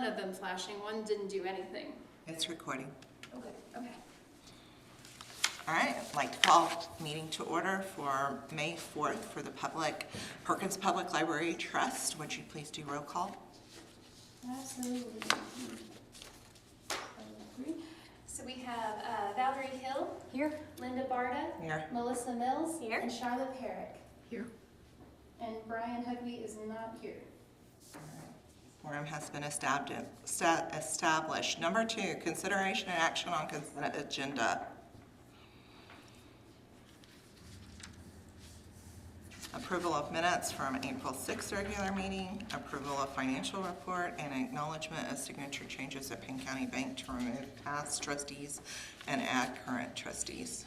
of them flashing. One didn't do anything. It's recording. Okay. Okay. All right, I'd like to call meeting to order for May 4th for the Perkins Public Library Trust. Would you please do roll call? Absolutely. So we have Valerie Hill. Here. Linda Barta. Here. Melissa Mills. Here. And Charlotte Herrick. Here. And Brian Hugby is not here. Quorum has been established. Number 2, consideration and action on consent agenda. Approval of minutes from April 6th regular meeting, approval of financial report, and acknowledgement of signature changes at Payne County Bank to remove past trustees and add current trustees.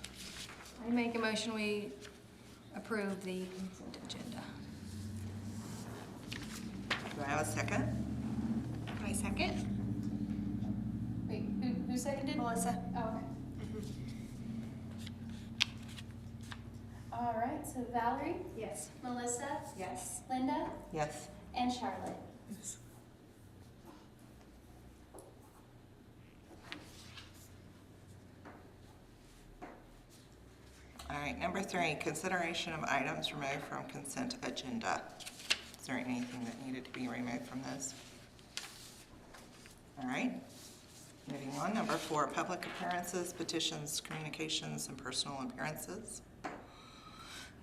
I make a motion we approve the consent agenda. Do I have a second? My second. Wait, who seconded? Melissa. Oh, okay. All right, so Valerie, Yes. Melissa, Yes. Linda, Yes. and Charlotte. Yes. All right, number 3, consideration of items removed from consent agenda. Is there anything that needed to be removed from this? All right, moving on. Number 4, public appearances, petitions, communications, and personal appearances.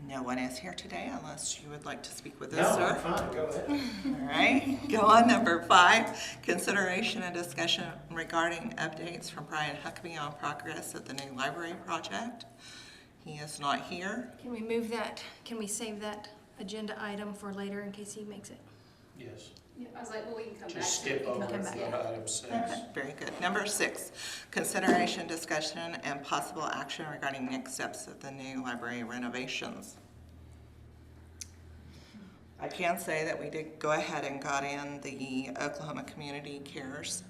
No one is here today unless you would like to speak with us, No, sir. I'm fine, go ahead. All right, go on. Number 5, consideration and discussion regarding updates from Brian Huckabee on progress at the new library project. He is not here. Can we move that? Can we save that agenda item for later in case he makes it? Yes, Yeah, I was like, well, we can come back to just it. skip We can over come back. item 6. Very good. Number 6, consideration, discussion, and possible action regarding next steps of the new library renovations. I can say that we did go ahead and got in the Oklahoma Community Cares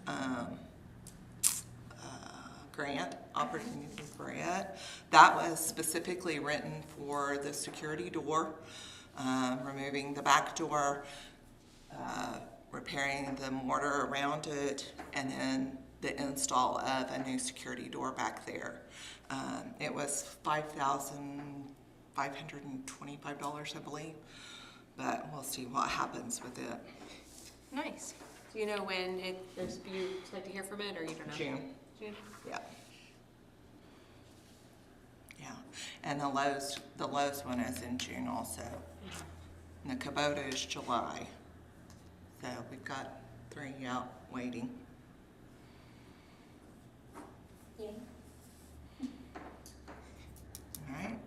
grant, opportunity grant. That was specifically written for the security door, removing the back door, repairing the mortar around it, and then the install of a new security door back there. It was $5,525, I believe, but we'll see what happens with it. Nice. Do you know when you expect to hear from it, or you don't know? June. June? Yeah. Yeah, and the Lowe's one is in June also. And the Kubota is July. So we've got 3 out waiting. Yeah. All right.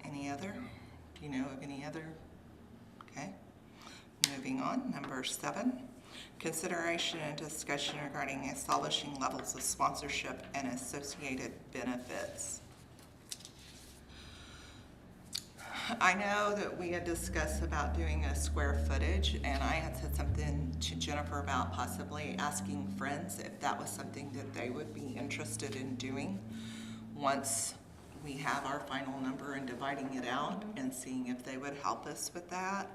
Any other? Do you know of any other? Okay. Moving on, number 7. Consideration and discussion regarding establishing levels of sponsorship and associated benefits. I know that we had discussed about doing a square footage, and I had said something to Jennifer about possibly asking friends if that was something that they would be interested in doing once we have our final number and dividing it out and seeing if they would help us with that.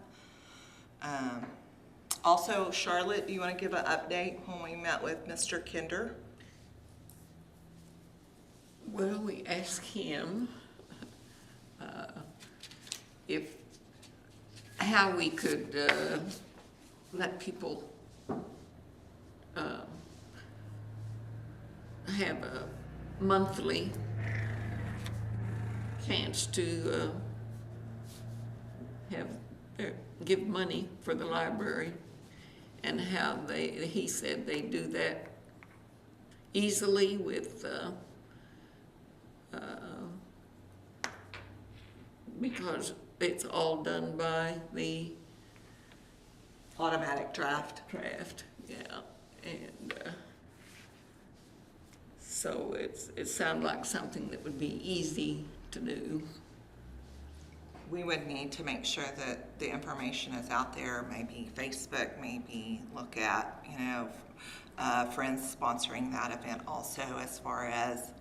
Also, Charlotte, do you want to give an update when we met with Mr. Kinder? Well, we asked him how we could let people have a monthly chance to give money for the library, and how he said they do that easily with because it's all done by the Automatic draft. yeah, and so it sounded like something that would be easy to do. We would need to make sure that the information is out there, maybe Facebook, maybe look at, friends sponsoring that event also, as far as,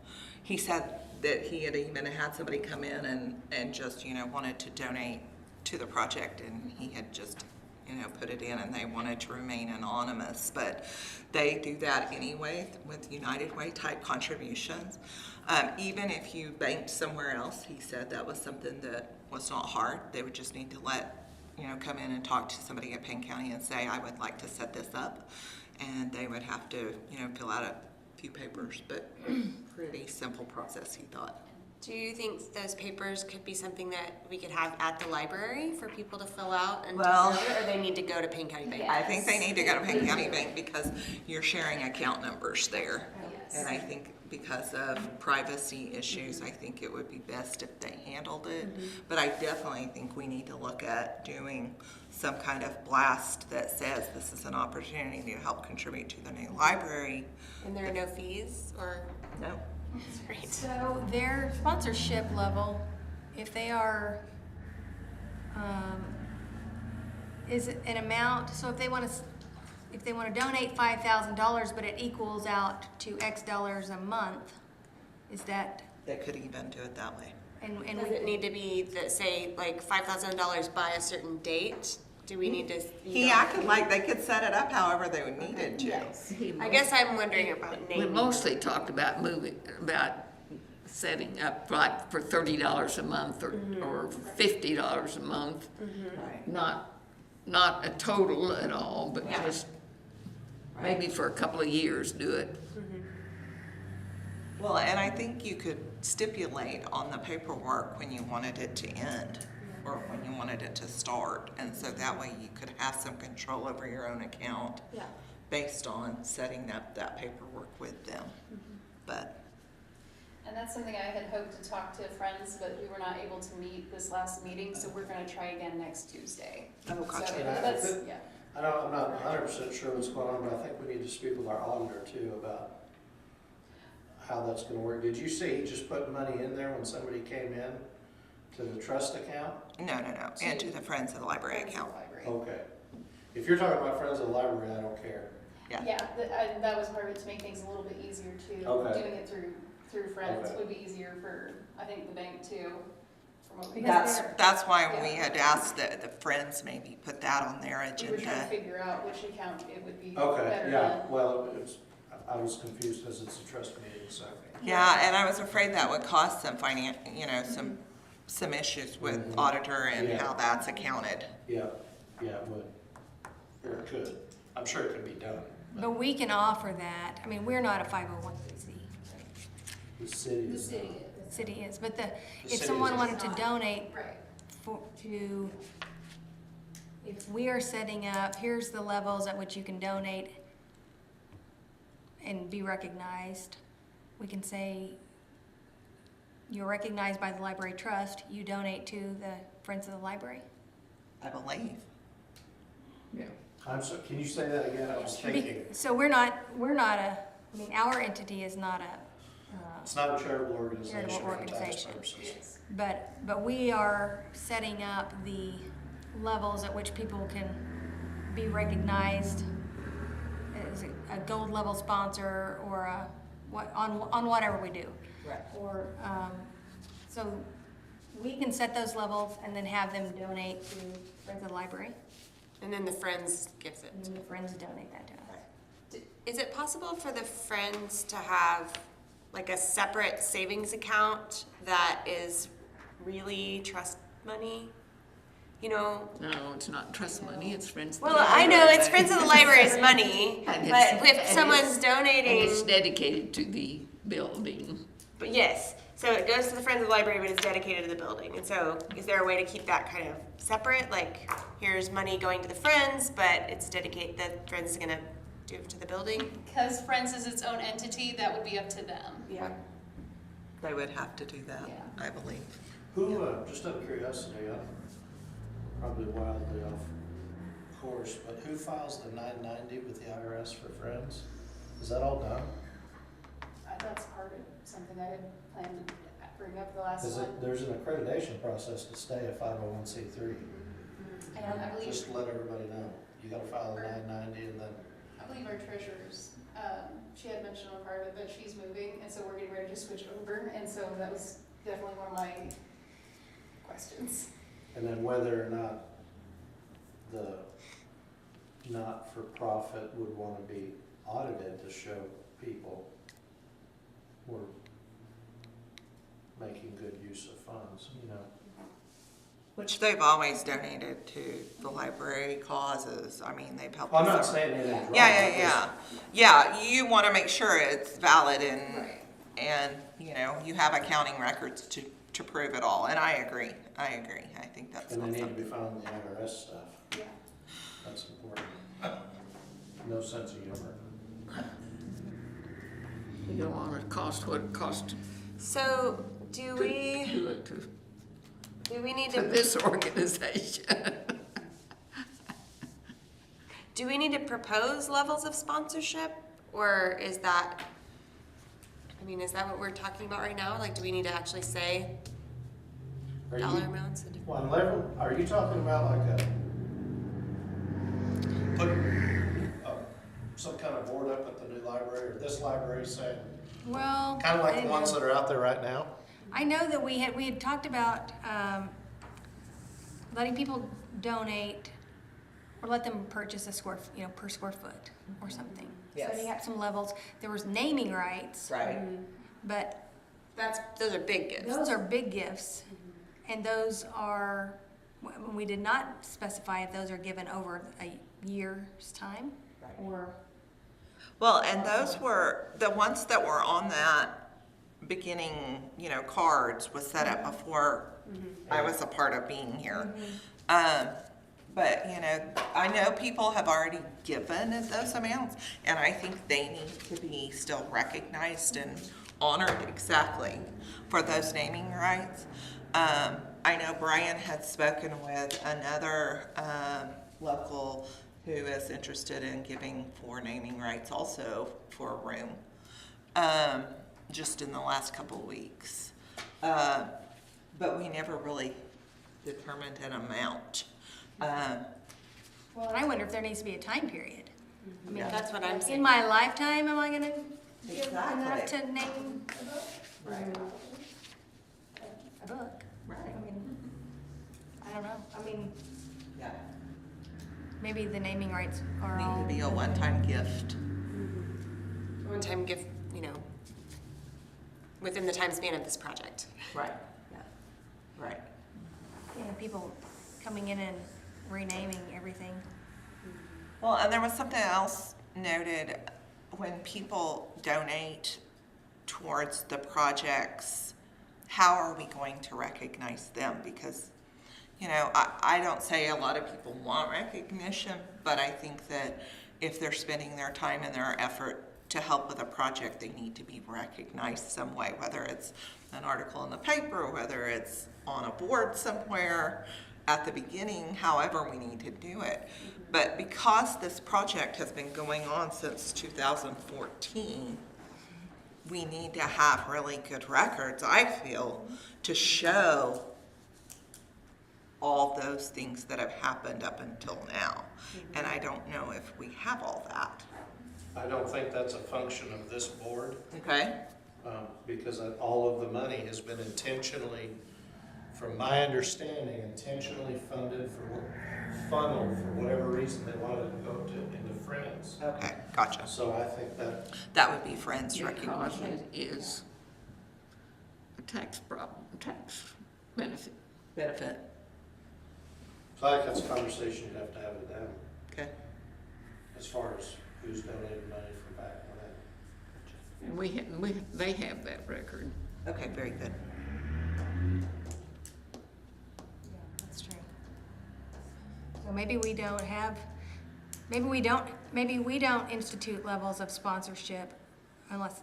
he said that he had even had somebody come in and just, wanted to donate to the project, and he had just put it in, and they wanted to remain anonymous, but they do that anyway with United Way type contributions. Even if you banked somewhere else, he said that was something that was not hard. They would just need to come in and talk to somebody at Payne County and say, I would like to set this up. And they would have to, fill out a few papers, but pretty simple process, he thought. Do you think those papers could be something that we could have at the library for people to fill out and Well, turn over, or they need to go to Payne County Bank? I think they need to go to Payne County Bank because you're sharing account numbers there. Yes. And I think because of privacy issues, I think it would be best if they handled it. But I definitely think we need to look at doing some kind of blast that says this is an opportunity to help contribute to the new library. And there are no fees, or? No. Great. So their sponsorship level, if they are, is it an amount, so if they want to donate $5,000, but it equals out to X dollars a month, is that, They could even do it that way. and Does it need to be, say, like $5,000 by a certain date? Do we need to? He acted like they could set it up however they would need it to. I guess I'm wondering about We naming. mostly talked about setting up like for $30 a month or $50 a month. Right. Not a total at all, but Yeah. just maybe for a couple of years do it. Well, and I think you could stipulate on the paperwork when you wanted it to end or when you wanted it to start. And so that way you could have some control over your own account Yeah. based on setting up that paperwork with them. But And that's something I had hoped to talk to friends, but we were not able to meet this last meeting, so we're gonna try again next Tuesday. Oh, gotcha. So And I that's, think- yeah. I'm not 100% sure what's going on, but I think we need to speak with our auditor too about how that's gonna work. Did you see he just put money in there when somebody came in to the trust account? no, into the Friends of the Library account. Okay. If you're talking about Friends of the Library, I don't care. Yeah. Yeah, that was part of it, to make things a little bit easier too. Okay. Doing it through friends Okay. would be easier for, I think, the bank too. From what we Because That's why we had asked that the Friends maybe put that on their We were trying to agenda. figure out which account it would be Okay, better yeah, than. well, I was confused because it's a trust meeting, so. Yeah, and I was afraid that would cause some some issues with Mhm. auditor and Yeah. how that's accounted. Yeah, it would. Or it could. I'm sure it could be done. but we can offer that. I mean, we're not a 501c. The city is. The city is, but if city someone is. wanted to donate Right. if we are setting up, here's the levels at which you can donate and be recognized, we can say, you're recognized by the library trust, you donate to the Friends of the Library. I believe. Yeah. Can you say that again? I was thinking. So we're not our entity is not It's not a charitable organization. Charitable for tax organization. purposes. but we are setting up the levels at which people can be recognized as a gold level sponsor or on whatever we do. Right. Or, so we can set those levels and then have them donate to Friends of the Library, And then the Friends gives it. and then the Friends donate that to us. Is it possible for the Friends to have like a separate savings account that is really trust money? No, it's not trust money, it's Friends. of the Well, I know Library. it's Friends of the Library's money, And but it's- if and someone's it's- donating, And it's dedicated to the building. but yes, so it goes to the Friends of the Library, but it's dedicated to the building. And so is there a way to keep that kind of separate? Like, here's money going to the Friends, but it's dedicated, the Friends is gonna do it to the building? Because Friends is its own entity, that would be up to them. Yeah. They would have to do that, Yeah. I believe. Who, just out of curiosity, I'm probably wildly off course, but who files the 990 with the IRS for Friends? Is that all done? That's part of something I had planned to bring up the last Because one. there's an accreditation process to stay a 501c3. And I believe, Just to let everybody know, you gotta file a 990 and then, our treasurer's, she had mentioned on part of it that she's moving, and so we're getting ready to switch over, and so that was definitely one of my questions. and then whether or not the not-for-profit would wanna be audited to show people we're making good use of funds, you know? Which they've always donated to the library causes. I mean, they've helped. Well, I'm us not out. saying anything's wrong. Yeah. Yeah, you want to make sure it's valid Right. and, you know, you have accounting records to prove it all. And I agree. I think that's And they need to something. be found in the IRS stuff. Yeah. That's important. No sense of humor. You don't want it to cost what it costs So do to we do it to need to to this organization. do we need to propose levels of sponsorship, or is that? I mean, is that what we're talking about right now? Like, do we need to actually say Are dollar you, amounts? one level, are you talking about like put some kind of board up at the new library, or this library saying, Well. kind of like I the ones know- that are out there right now? I know that we had talked about letting people donate or let them purchase per square foot or something. Yes. Setting up some levels. There was naming rights, Right. but Those are big gifts. those are big gifts. And those are, we did not specify if those are given over a year's time or. Well, and those were, the ones that were on that beginning, you know, cards was set up before I was a part of being here. But, you know, I know people have already given those amounts, and I think they need to be still recognized and honored exactly for those naming rights. I know Brian had spoken with another local who is interested in giving for naming rights also for a room, just in the last couple of weeks. But we never really determined an amount. Well, I wonder if there needs to be a time period. I mean, Yeah. That's what I'm saying. in my lifetime, am I gonna give Exactly. enough to name Right. a book? Right. I mean, I don't know. I mean, Yeah. maybe the naming rights are Need all. to be a one-time gift. One-time gift, you know, within the time span of this project. Right. Yeah. Right. You know, people coming in and renaming everything. Well, and there was something else noted, when people donate towards the projects, how are we going to recognize them? Because, you know, I don't say a lot of people want recognition, but I think that if they're spending their time and their effort to help with a project, they need to be recognized some way, whether it's an article in the paper, whether it's on a board somewhere at the beginning, however we need to do it. But because this project has been going on since 2014, we need to have really good records, I feel, to show all those things that have happened up until now. And I don't know if we have all that. I don't think that's a function of this board, Okay? because all of the money has been intentionally, from my understanding, intentionally funneled for whatever reason they wanted to go into Friends. Okay, gotcha. So I think that, That would be friends Because recognition. it is a tax problem, tax benefit. Benefit. so I think that's a conversation you'd have to have with them, Okay. as far as who's donated money from back when. And they have that record. Okay, very good. Yeah, that's true. So maybe we don't institute levels of sponsorship unless,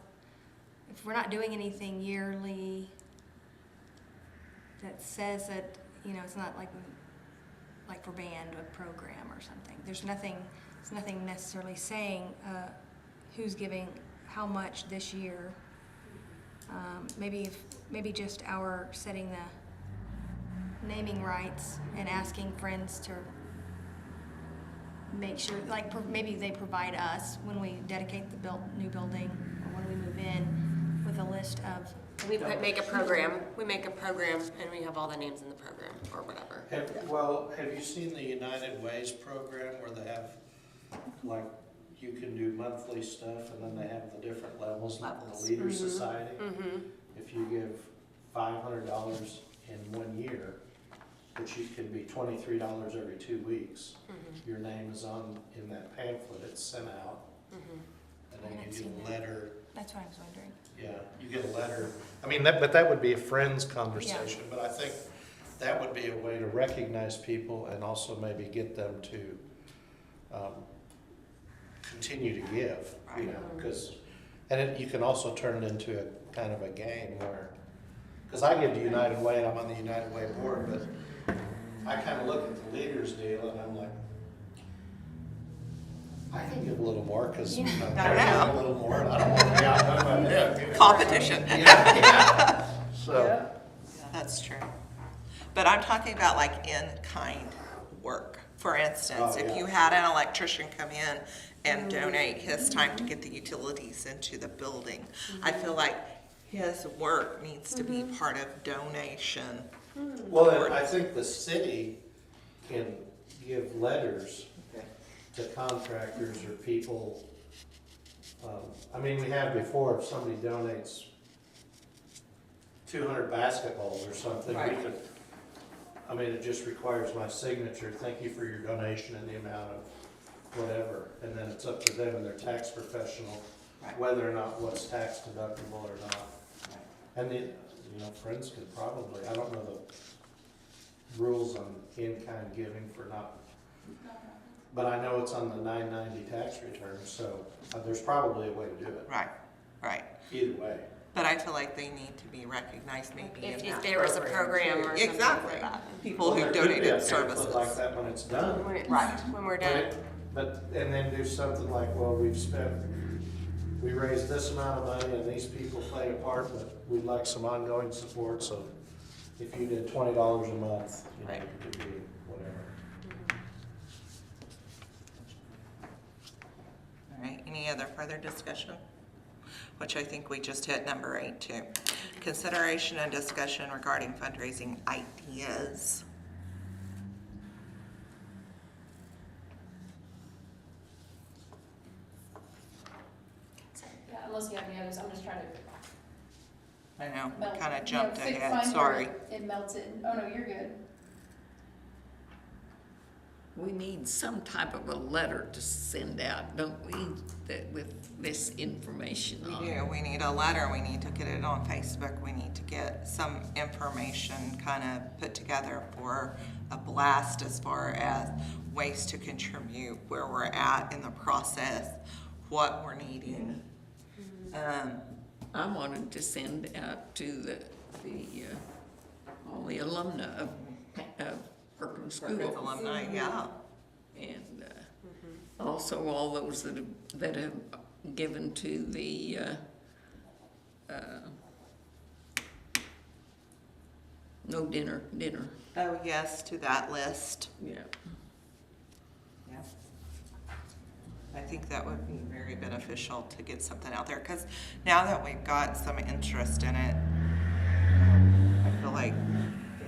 if we're not doing anything yearly that says that, you know, it's not like for band, a program or something. There's nothing necessarily saying who's giving how much this year. Maybe just our setting the naming rights and asking friends to make sure, like maybe they provide us when we dedicate the new building or when we move in with a list of. We make a program, and we have all the names in the program, or whatever. Have you seen the United Ways program where they have like, you can do monthly stuff, and then they have the different levels, like the Levels. Leader Society. Mm-hmm. If you give $500 in 1 year, which you can be $23 every 2 weeks, your name is on, in that pamphlet, it's sent out. And then haven't you seen get a that. letter, That's what I was wondering. yeah, you get a letter. I mean, but that would be a friends conversation, but I think that would be a way to recognize people and also maybe get them to continue to give, you know, because, you can also turn it into a kind of a game where, because I give to United Way and I'm on the United Way board, but I kind of look at the leaders deal and I'm like, I can give a little more because I'm know. a little more and I don't want to be outdone by them. You know? Competition. Yeah. So, That's true. But I'm talking about like in-kind work. For instance, Oh, if yeah. you had an electrician come in and donate his time to get the utilities into the building, I feel like his work needs to be part of donation. well, then I think the city can give letters to contractors or people. I mean, we have before, if somebody donates 200 basketballs or something, we Right. could, I mean, it just requires my signature, thank you for your donation and the amount of whatever, and then it's up to them and their tax professional, Right. whether or not what's tax deductible or not. And friends could probably, I don't know the rules on in-kind giving for not, but I know it's on the 990 tax return, so there's probably a way to do it, Right, right. either way. But I feel like they need to be recognized maybe in If that there was a program too. or something Exactly. like that. People Well, who there could be a donated pamphlet services. like that when it's done. When we're done. But, and then do something like, well, we raised this amount of money and these people played a part, but we'd like some ongoing support, so if you did $20 a month, Right. it could be whatever. All right, any other further discussion? Which I think we just hit number 8 too. Consideration and discussion regarding fundraising ideas. Yeah, unless you have any others, I'm just trying to I know, melt. kind of jumped find ahead, where sorry. It melted. Oh, no, you're good. We need some type of a letter to send out, don't we, that with this information We on? do, we need a letter, we need to get it on Facebook, we need to get some information kind of put together for a blast as far as ways to contribute, where we're at in the process, what we're needing. I wanted to send out to all the alumni of Perkins Perkins School. alumni, yeah. And also all those that have given to the no dinner. Oh, yes, to that list. Yeah. Yeah. I think that would be very beneficial to get something out there, because now that we've got some interest in it, I feel like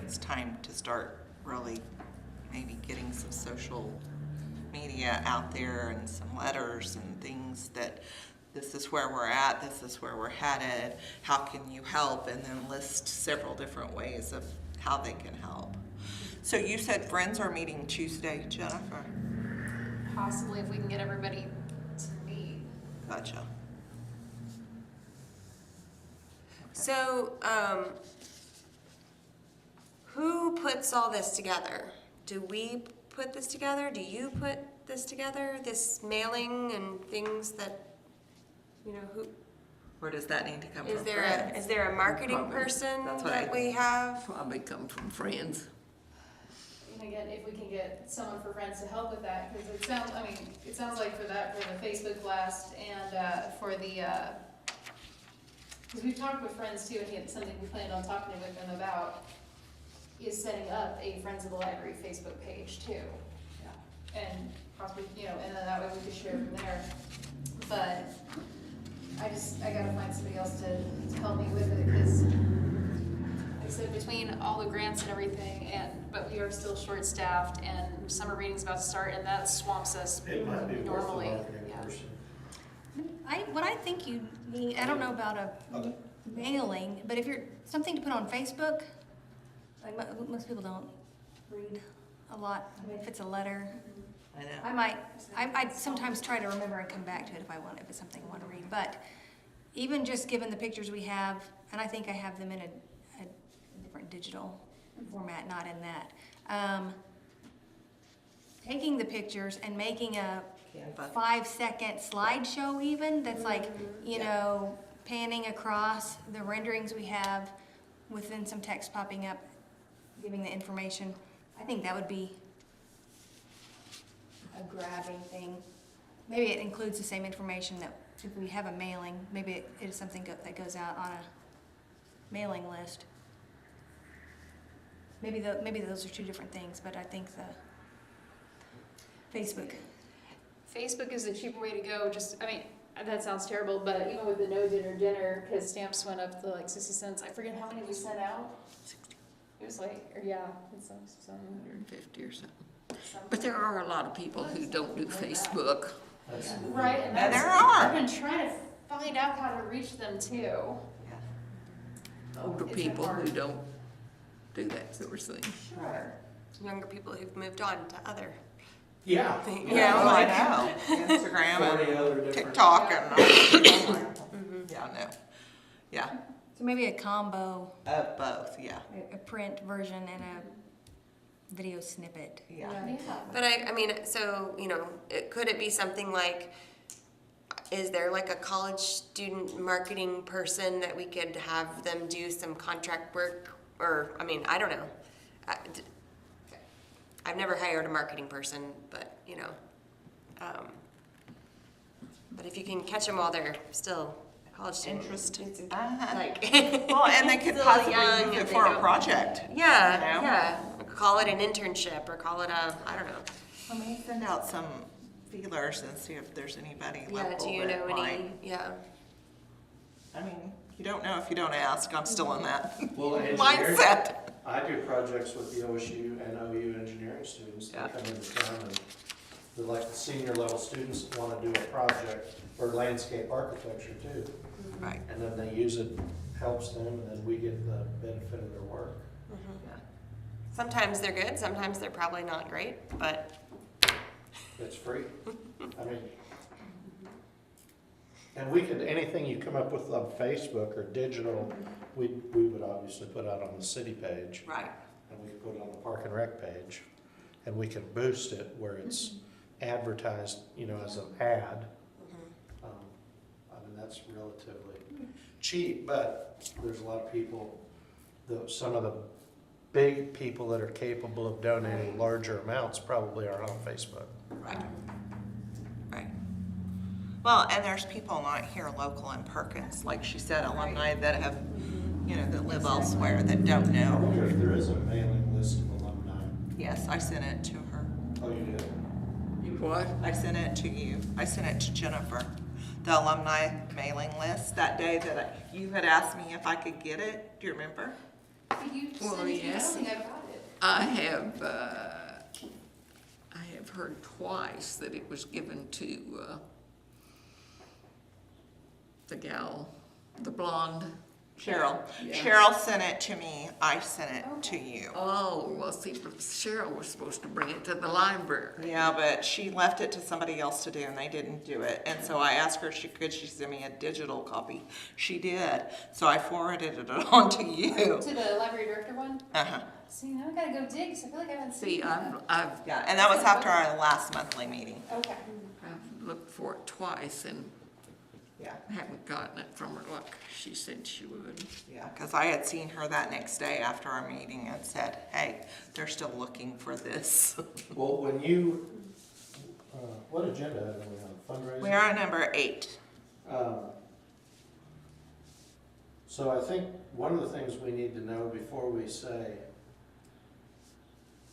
it's time to start really maybe getting some social media out there and some letters and things that this is where we're at, this is where we're headed, how can you help, and then list several different ways of how they can help. So you said friends are meeting Tuesday, Jennifer? Possibly if we can get everybody to meet. Gotcha. So, who puts all this together? Do we put this together? Do you put this together? This mailing and things that, who, Where does that need to come is from? there Friends? is there a marketing Probably. person That's what that I- we have? Probably come from friends. And again, if we can get someone for friends to help with that, because it sounds like for the Facebook blast and for the, because we've talked with friends too, and it's something we planned on talking with them about, is setting up a Friends of the Library Facebook page too. Yeah. And possibly, and then that way we could share from there. But I gotta find somebody else to help me with it, because like I said, between all the grants and everything, but we are still short-staffed, and summer reading's about to start, and that swamps us It might be worth a normally. marketing Yeah. person. What I think you need, I don't know about a Okay. mailing, but if you're, something to put on Facebook, like most people don't read a lot. I mean, if it's a letter, I know. I sometimes try to remember and come back to it if it's something I want to read. But even just given the pictures we have, and I think I have them in a different digital format, not in that. Taking the pictures and making a Canva. 5-second slideshow even, that's like, you know, panning across the renderings we have within some text popping up, giving the information. I think that would be a grabbing thing. Maybe it includes the same information that if we have a mailing, maybe it is something that goes out on a mailing list. Maybe those are two different things, but I think the Facebook. Facebook is a cheaper way to go, just, I mean, that sounds terrible, but even with the no dinner, because stamps went up to like 60 cents, I forget how many we sent out. It was like, or yeah, it's like some. 150 or something. But there are a lot of people who don't do Facebook. That's- Right, and Yeah, that's, there are. I've been trying to find out how to reach them too. Older It's people hard. who don't do that sort of thing. Sure. Younger people who've moved on to other Yeah. things. Yeah, You know, I like, know. Instagram 40 and other different. TikTok and yeah, no. Yeah, So maybe a combo, both, yeah, a print version and a video snippet. yeah. Yeah. But I mean, so, you know, could it be something like, is there like a college student marketing person that we could have them do some contract work? Or, I mean, I don't know. I've never hired a marketing person, but, you know. But if you can catch them while they're still college students. Interested. Like, Well, and they could Still possibly young use it and they for a don't- project. yeah, You know? yeah. Call it an internship or call it a, I don't know. Let me send out some feelers and see if there's anybody Yeah, local do you know that any? might. Yeah. I mean, you don't know if you don't ask. I'm still in that Well, engineering, mindset. I do projects with the OSU and OU engineering students. They Yeah. come into town and they're like the senior level students that want to do a project or landscape architecture too. Right. And then they use it, helps them, and then we get the benefit of their work. Sometimes they're good, sometimes they're probably not great, but It's free. I mean, and we could, anything you come up with on Facebook or digital, we would obviously put out on the city page. Right. And we could put it on the Park and Rec page. And we can boost it where it's advertised, you know, as an ad. I mean, that's relatively cheap, but there's a lot of people, some of the big people that are capable of donating larger amounts probably are on Facebook. Right. Right. Well, and there's people not here local in Perkins, like she said, alumni that have, you know, that live elsewhere that don't I know. wonder if there is a mailing list of alumni. Yes, I sent it to her. Oh, you did? What? I sent it to you. I sent it to Jennifer. The alumni mailing list that day that you had asked me if I could get it. Do you remember? You Well, said you- I yes. don't think I got it. I have heard twice that it was given to the gal, the blonde. Cheryl. Yeah. Cheryl sent it to me. I sent it to you. Oh, well, see, Cheryl was supposed to bring it to the library. Yeah, but she left it to somebody else to do and they didn't do it. And so I asked her if she send me a digital copy. She did. So I forwarded it on to you. To the library director one? Uh-huh. See, now I gotta go dig, 'cause I feel like I haven't See, seen that. I've Yeah, and that was after our last monthly meeting. Okay. looked for it twice and Yeah. haven't gotten it from her like she said she would. Yeah, because I had seen her that next day after our meeting and said, hey, they're still looking for this. Well, when you, what agenda are we on, fundraising? We are at number 8. So I think one of the things we need to know before we say,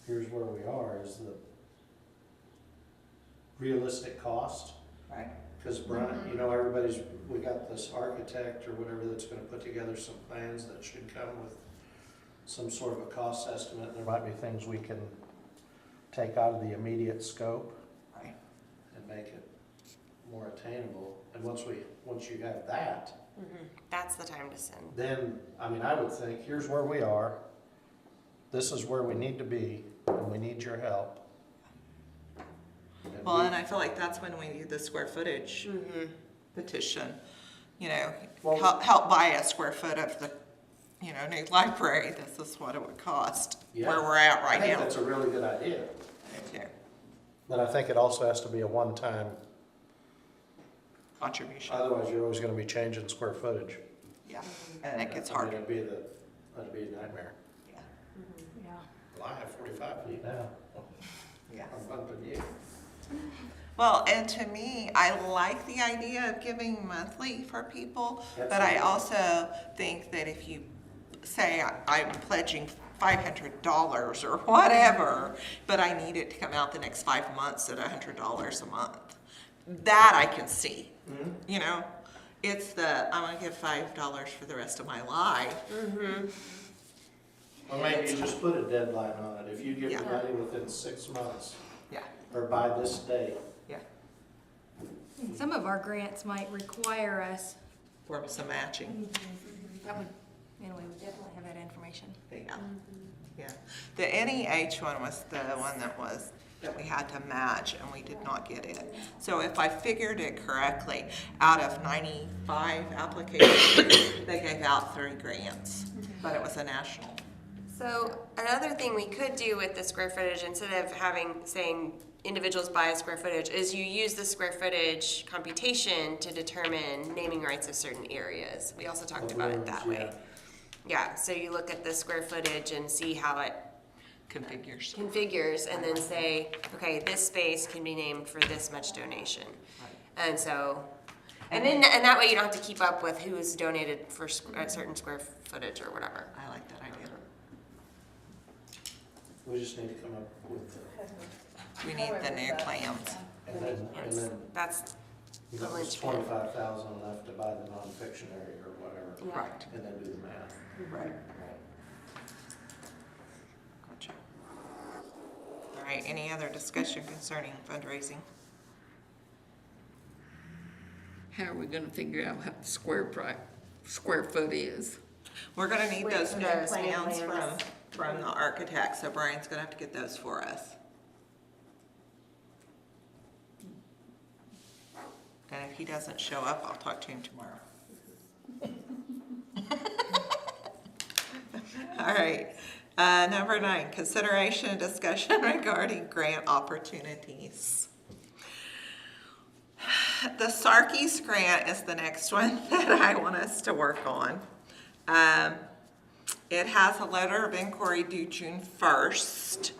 here's where we are, is the realistic cost. Right. Because Brian, you know, we got this architect or whatever that's gonna put together some plans that should come with some sort of a cost estimate. There might be things we can take out of the immediate scope Right. and make it more attainable. And once you have that, That's the time to send. then, I mean, I would think, here's where we are. This is where we need to be, and we need your help. Well, and I feel like that's when we do the square footage petition. You know, Well- help buy a square foot of the, new library. This is what it would cost, Yeah. where we're at I right think now. that's a really good idea. Okay. But I think it also has to be a one-time, Contribution. otherwise you're always gonna be changing square footage. Yeah, and it gets I mean, hard. that'd be a nightmare. Yeah. Yeah. Well, I have 45 feet now. Yeah. I'm bumping you. Well, and to me, I like the idea of giving monthly for people, but I Absolutely. also think that if you say I'm pledging $500 or whatever, but I need it to come out the next 5 months at $100 a month, that I can see. You know, it's I'm gonna give $5 for the rest of my life. Or maybe you just put a deadline on it. If you give Yeah. the money within 6 months, Yeah, or by this date. yeah, Some of our grants might require us, for some matching. that would, anyway, we definitely have that information. Yeah, yeah. The NEH one was the one that we had to match, and we did not get it. So if I figured it correctly, out of 95 applications, they gave out 3 grants, but it was a national. So another thing we could do with the square footage, instead of saying individuals buy a square footage, is you use the square footage computation to determine naming rights of certain areas. We also talked about it that way. Yeah, so you look at the square footage and see how it Configures. configures, and then say, okay, this space can be named for this much donation. And so, and that way you don't have to keep up with who's donated for a certain square footage or whatever. I like that idea. We just need to come up with, We need the new plans. and then That's you the know, there's linchpin. 25,000 left to buy the nonfiction area or whatever, Yeah. Right, and then do the math. right. Gotcha. All right, any other discussion concerning fundraising? How are we gonna figure out how the square foot is? We're gonna need Wait those for new those new plans plans. from the architect, so Brian's gonna have to get those for us. And if he doesn't show up, I'll talk to him tomorrow. All right, number 9, consideration and discussion regarding grant opportunities. The Sarkeys grant is the next one that I want us to work on. It has a letter of inquiry due June 1st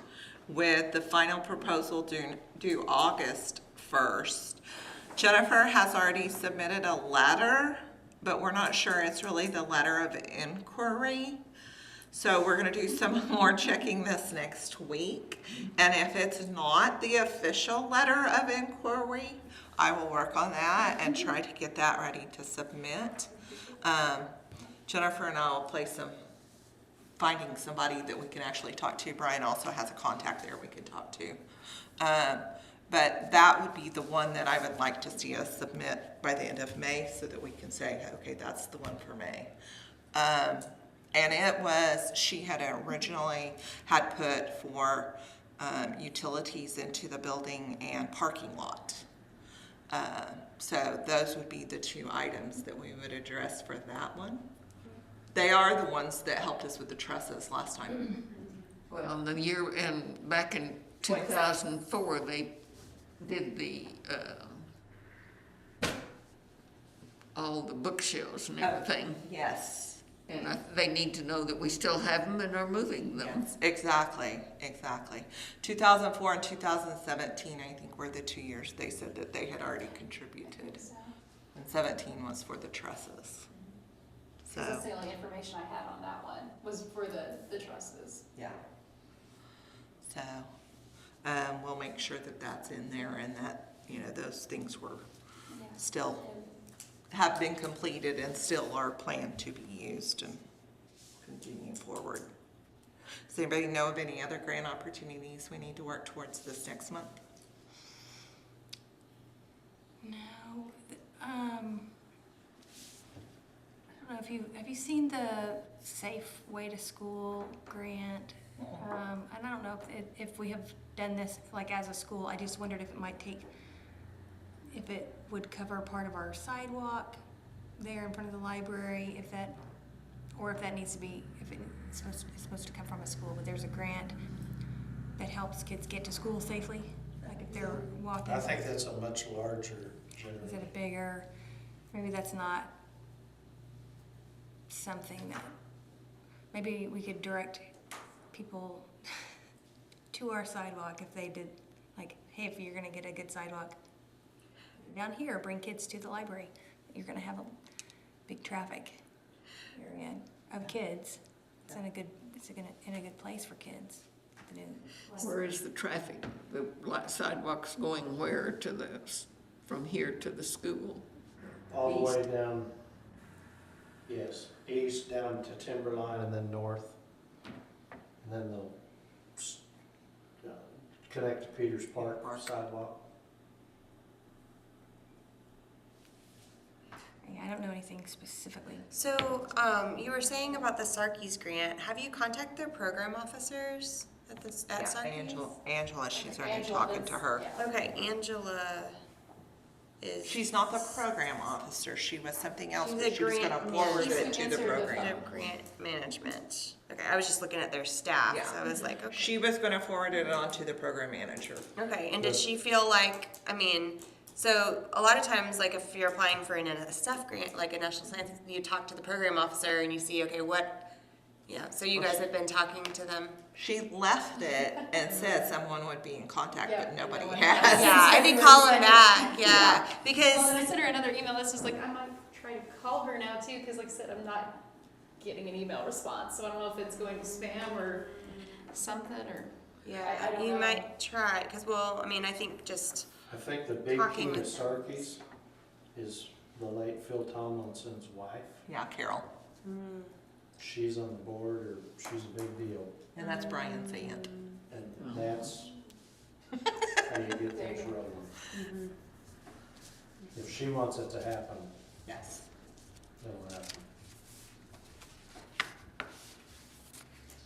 with the final proposal due August 1st. Jennifer has already submitted a letter, but we're not sure it's really the letter of inquiry. So we're gonna do some more checking this next week. And if it's not the official letter of inquiry, I will work on that and try to get that ready to submit. Jennifer and I will play finding somebody that we can actually talk to. Brian also has a contact there we can talk to. But that would be the one that I would like to see us submit by the end of May so that we can say, okay, that's the one for May. And it was, she had originally had put for utilities into the building and parking lot. So those would be the 2 items that we would address for that one. They are the ones that helped us with the trusses last time. Well, back in 2004, they did all the bookshelves and everything. Yes. And they need to know that we still have them and are moving them. Yes, exactly. 2004 and 2017, I think, were the 2 years they said that they had already contributed. And 17 was for the trusses. So, That's the only information I had on that one, was for the trusses. yeah. So, we'll make sure that that's in there and that, those things were still have been completed and still are planned to be used and continue forward. Does anybody know of any other grant opportunities we need to work towards this next month? No, I don't know if have you seen the Safe Way to School grant? And I don't know if we have done this like as a school. I just wondered if it would cover part of our sidewalk there in front of the library, if that needs to be, if it's supposed to come from a school, but there's a grant that helps kids get to school safely, like if they're walking. I think that's a much larger Is it general. a bigger, maybe that's not something that, maybe we could direct people to our sidewalk if they did, like, hey, if you're gonna get a good sidewalk down here, bring kids to the library. You're gonna have a big traffic area of kids. It's in a good place for kids. The new Where is the traffic? The sidewalks going where from here to the school? All the way down, yes, east down to Timberline and then north. And then they'll connect to Peters Park sidewalk. I don't know anything specifically. So, you were saying about the Sarkeys grant. Have you contacted their program officers at Sarkeys? Angela, she's already Angela talking does, to her. yeah. Okay, Angela is. She's not the program officer, she was something else, She's but a she was gonna grant forward manager. it to the She's answered the program. Of grant management. Okay, I was just looking at their staff, Yeah. so I was like, okay. She was gonna forward it on to the program manager. Okay, and did she feel like, I mean, so a lot of times, like if you're applying for a staff grant, like a national science, you talk to the program officer and you see, okay, so you guys have been talking to them? She left it and said someone would be in contact, Yeah, but nobody no one has. has. Yeah, I'd be calling back, yeah, because. Well, then I sent her another email that's just like, I might try to call her now too, because like I said, I'm not getting an email response, so I don't know if it's going to spam or something, or. Yeah, I don't you know. might try, because I think just, I think the big Talking key to with- Sarkeys is the late Phil Tomlinson's wife. Yeah, Carol, She's on the board, or she's a big deal. and that's Brian's aunt. And that's how you get There you things go. rolling. If she wants it to happen, Yes. it'll happen.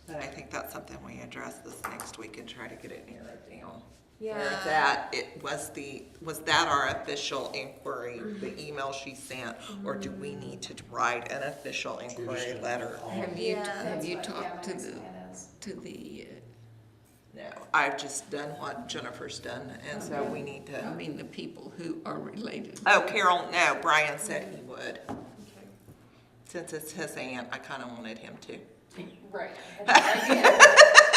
But I think that's something we address this next week and try to get it narrowed down. yeah. Where it's at, was that our official inquiry, the email she sent, or do we need to write an official inquiry letter? Have Yeah. you That's what- talked yeah, my to next the, plan is. to the, No, I've just done what Jennifer's done, and so we need I to. mean, the people who are related? Oh, Carol, no, Brian said he would. Since it's his aunt, I kinda wanted him to. Right. I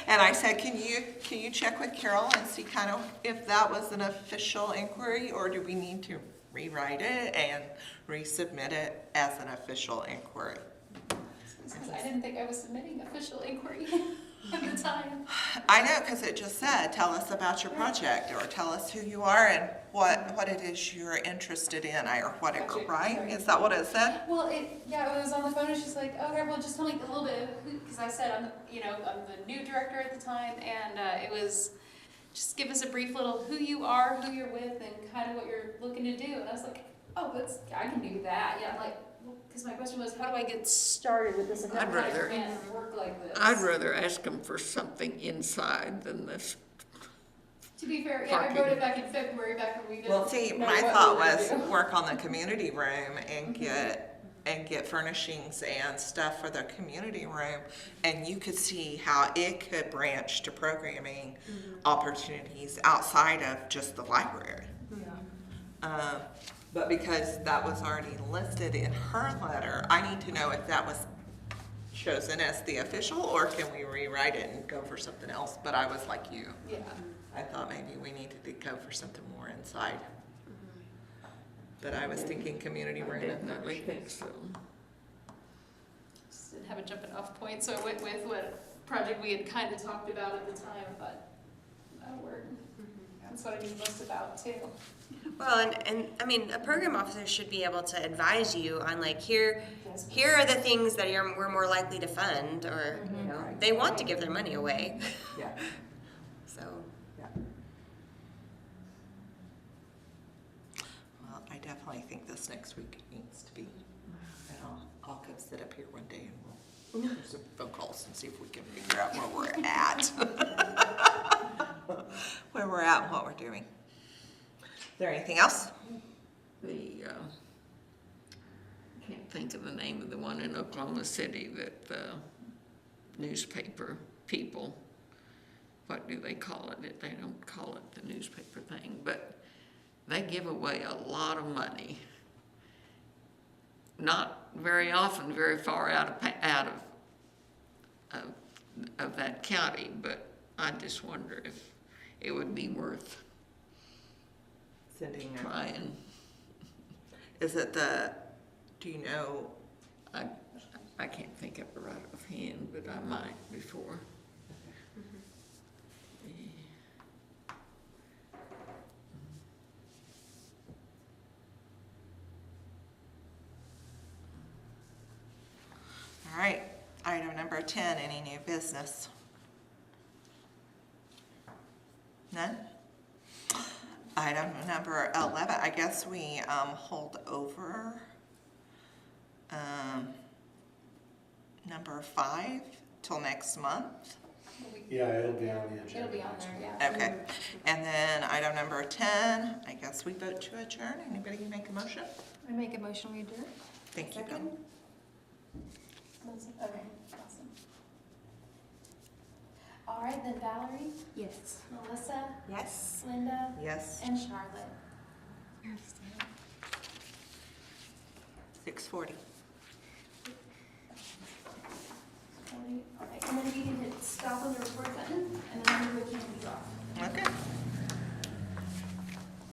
And I said, can you check with Carol and see kind of if that was an official inquiry, or do we need to rewrite it and resubmit it as an official inquiry? Because I didn't think I was submitting official inquiry at the time. I know, because it just said, tell us about your project, or tell us who you are and what it is you're interested in, or what it, Gotcha. right? Sorry. Is that what it said? Well, it was on the phone, and she's like, okay, well, just tell me a little bit, because I said, I'm the new director at the time, and it was, just give us a brief little who you are, who you're with, and kind of what you're looking to do. And I was like, oh, I can do that. Yeah, like, because my question was, how do I get started with this? And I'd how do I rather- plan to work like this? I'd rather ask them for something inside than this. To be fair, yeah, I Parking. wrote it back in February, back when we didn't Well, see, know my what thought we were was gonna do. work on the community room and get furnishings and stuff for the community room, and you could see how it could branch to programming opportunities outside of just the library. But because that was already listed in her letter, I need to know if that was chosen as the official, or can we rewrite it and go for something else? But I was like you. Yeah. I thought maybe we needed to go for something more inside. But I was thinking community I room. definitely think so. Just didn't have a jumping off point, so I went with what project we had kind of talked about at the time, but that'll work. what I knew most about too. Well, and I mean, a program officer should be able to advise you on like, here are the things that we're more likely to fund, or, you know, they want to give their money away. Yeah. So, Well, I definitely think this next week needs to be, and I'll come sit up here one day and we'll do some phone calls and see if we can figure out where we're at. Where we're at and what we're doing. Is there anything else? I can't think of the name of the one in Oklahoma City that the newspaper people, what do they call it? They don't call it the newspaper thing, but they give away a lot of money. Not very often, very far out of that county, but I just wonder if it would be worth Sending trying. Is it do you know? I can't think of it right offhand, but I might before. All right, item number 10, any new business? None? Item number 11, I guess we hold over number 5 till next month. Yeah, it'll be on the agenda. It'll be on next there, week. yeah. Okay, and then item number 10, I guess we vote to adjourn. Anybody can make a motion? I make a motion, we adjourn. Thank you, Bill. Okay, awesome. All right, then Valerie, Yes. Melissa, yes. Linda, Yes, and Charlotte. 6:40. All right, and then we can hit stop on the record button, and then we will turn these off. Okay.